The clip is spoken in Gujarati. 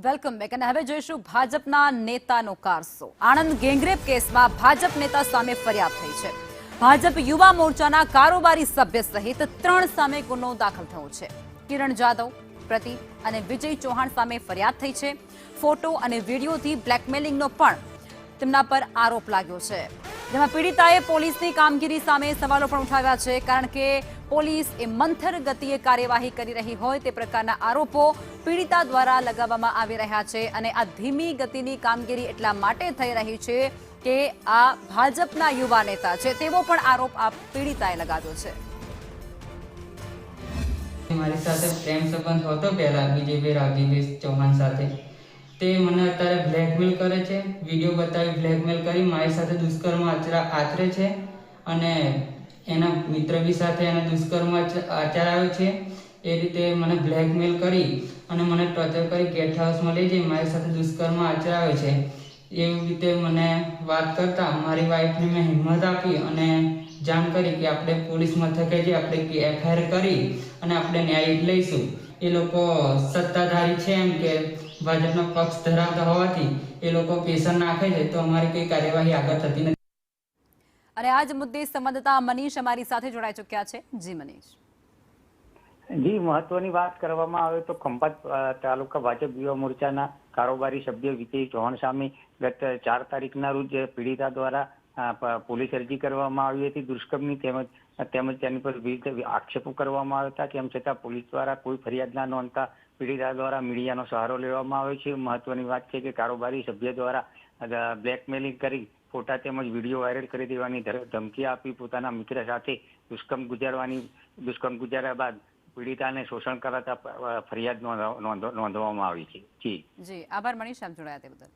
Welcome back. અને હવે જોઈશું ભાજપના નેતાનો કારસો. આણંદ ગેંગરેપ કેસમાં ભાજપ નેતા સામે ફરિયાદ થઈ છે. ભાજપ યુવા મોરચાના કારોબારી સભ્ય સહિત 3 સામે ગુનો દાખલ થયો છે. કિરણ જાદવ, પ્રતિક અને વિજય ચૌહાણ સામે ફરિયાદ થઈ છે. ફોટો અને વિડીયોથી બ્લેકમેલિંગનો પણ તેમના પર આરોપ લાગ્યો છે, જેમાં પીડિતાએ પોલીસની કામગીરી સામે સવાલો પણ ઉઠાવ્યા છે, કારણ કે પોલીસ એ મંથર ગતિએ કાર્યવાહી કરી રહી હોય તે પ્રકારના આરોપો પીડિતા દ્વારા લગાવવામાં આવી રહ્યા છે. અને આ ધીમી ગતિની કામગીરી એટલા માટે થઈ રહી છે કે આ ભાજપના યુવા નેતા છે તેવો પણ આરોપ આ પીડિતાએ લગાવ્યો છે. મારી સાથે પ્રેમ સંબંધ હતો પહેલા વિજયભાઈ રાવજીભાઈ ચૌહાણ સાથે. તે મને અત્યારે બ્લેકમેલ કરે છે, વિડીયો બતાવી બ્લેકમેલ કરી મારી સાથે દુષ્કર્મ આચરે છે અને એના મિત્ર બી સાથે એને દુષ્કર્મ આચરાયો છે. એ રીતે મને બ્લેકમેલ કરી અને મને ટોર્ચર કરી ગેસ્ટ હાઉસમાં લઈ જઈ મારી સાથે દુષ્કર્મ આચરાયો છે. એવી રીતે મને વાત કરતા મારી વાઈફને મેં હિંમત આપી અને જાણ કરી કે આપણે પોલીસ મથકે જઈ આપણે એફઆઈઆર કરી અને આપણે ન્યાય લઈશું. એ લોકો સત્તાધારી છે એમ કે ભાજપનો પક્ષ ધરાવતા હોવાથી એ લોકો પ્રેશર નાખે છે, તો અમારી કોઈ કાર્યવાહી આગળ થતી નથી. અને આ જ મુદ્દે સંવાદદાતા મનીષ અમારી સાથે જોડાઈ ચૂક્યા છે. જી મનીષ. જી, મહત્વની વાત કરવામાં આવે તો ખંભાત તાલુકા ભાજપ યુવા મોરચાના કારોબારી સભ્ય વિજય ચૌહાણ સામે ગત 4 તારીખના રોજ પીડિતા દ્વારા પોલીસ અરજી કરવામાં આવી હતી દુષ્કર્મની, તેમજ તેની પર વિવિધ આક્ષેપો કરવામાં આવ્યા હતા. તેમ છતાં પોલીસ દ્વારા કોઈ ફરિયાદ ના નોંધતા પીડિતા દ્વારા મીડિયાનો સહારો લેવામાં આવ્યો છે. મહત્વની વાત છે કે કારોબારી સભ્ય દ્વારા બ્લેકમેલિંગ કરી ફોટા તેમજ વિડીયો વાયરલ કરી દેવાની ધમકી આપી પોતાના મિત્ર સાથે દુષ્કર્મ ગુજાર્યા બાદ પીડિતાને શોષણ કરાતા ફરિયાદ નોંધવામાં આવી છે. જી આભાર મનીષ, આપ જોડાયા તે બદલ.